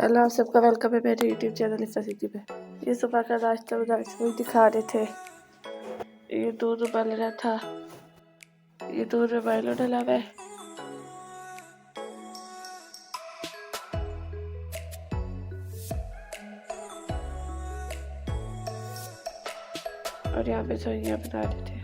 Hello, आप सबका welcome है मेरे यूट्यूब चैनल इफ्ता सिटी पे। ये सुबह का नाश्ता वही दिखा रहे थे। ये दूध उबल रहा था, ये दूध में माइलो डला हुआ है। और यहाँ पे सोइयां बना रहे थे।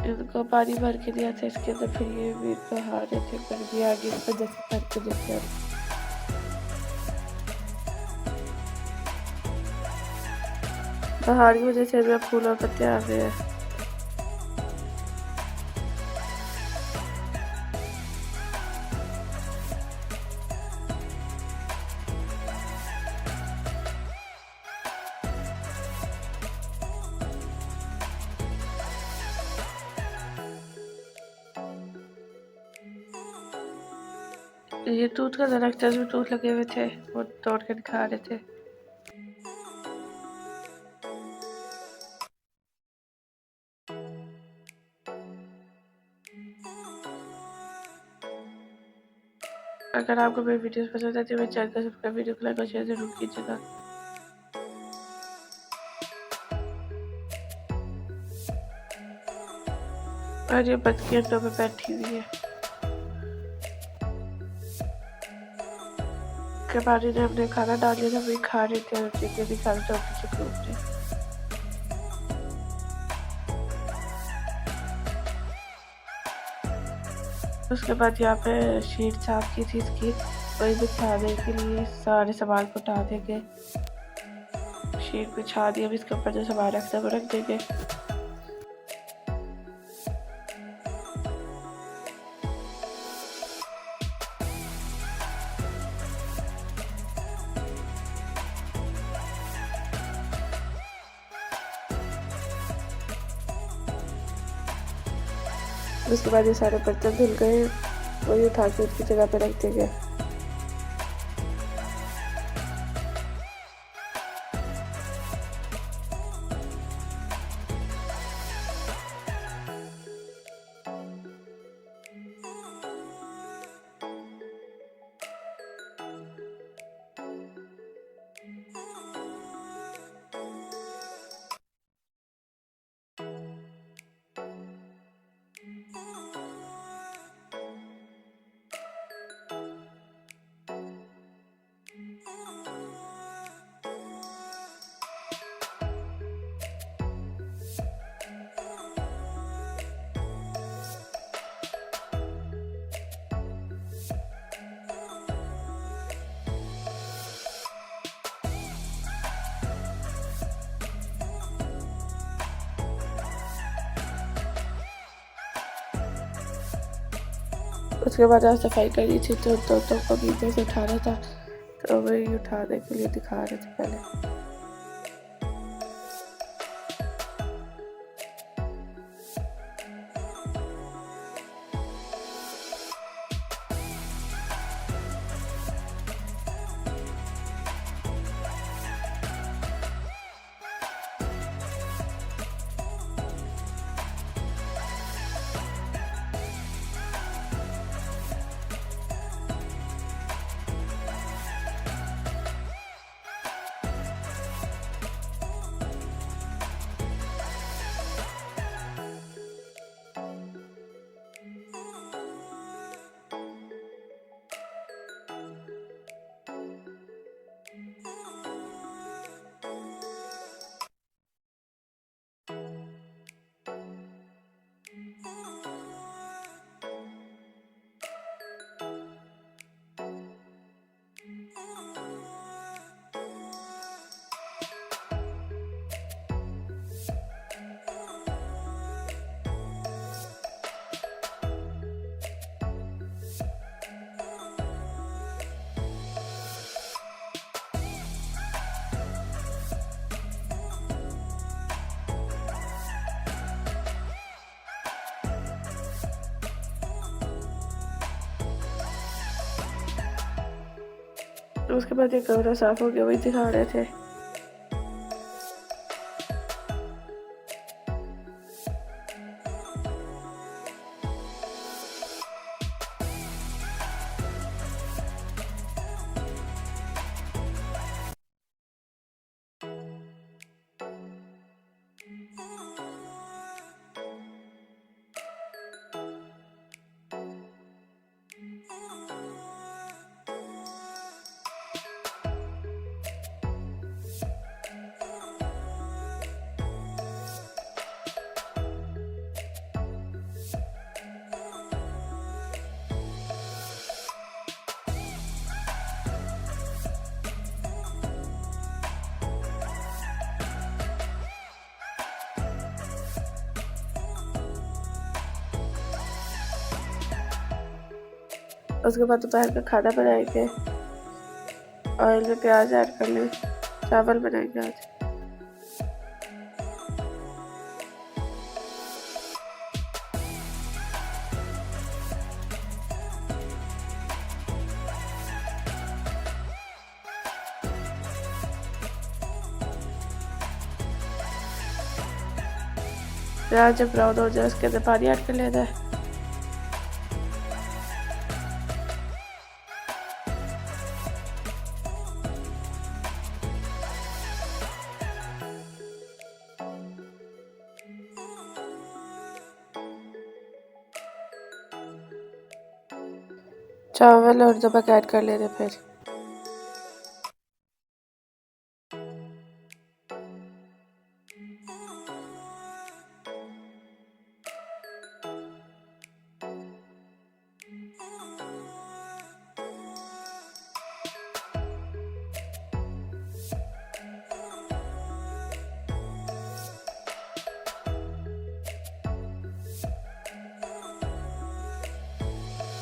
इनको पानी भर के दिया था इसके अंदर, फिर ये भी नहा रहे थे। पर भी आगे इस वजह से भर के देते हैं। बाहर की वजह से इसमें फूल और पत्ते आ गए हैं। ये दूध का दरख्त है, उसमें दूध लगे हुए थे, वो तोड़ के दिखा रहे थे। अगर आपको मेरी वीडियोस पसंद आती है, मेरे चैनल को सब्सक्राइब, वीडियो को लाइक और शेयर जरूर कीजिएगा। और ये बच्ची अंडों में बैठी हुई है। के बाद ने अपने खाना डाल लिया था, वही खा रहे थे और चिकन भी खा रहे थे पीछे ग्रुप ने। उसके बाद यहाँ पे शीट साफ की थी इसकी, वही बिछाने के लिए सारे सामान को उठा देंगे। शीट बिछा दी, अब इसके ऊपर जो सामान रखना है वो रख देंगे। उसके बाद ये सारे बर्तन धुल गए, वही उठा के उसकी जगह पे रख देंगे। उसके बाद आज सफाई करी थी, तो को नीचे से उठाना था, तो वही उठाने के लिए दिखा रहे थे पहले। उसके बाद ये कमरा साफ हो गया, वही दिखा रहे थे। उसके बाद दोपहर का खाना बनाएंगे, ऑयल में प्याज ऐड कर लें, चावल बनाएंगे आज। प्याज जब ब्राउन हो जाए उसके अंदर पानी ऐड कर लेना है। चावल और नमक ऐड कर लेना फिर।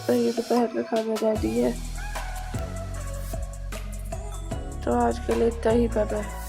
तो ये दोपहर का खाना रेडी है। तो आज के लिए इतना ही, बाय बाय।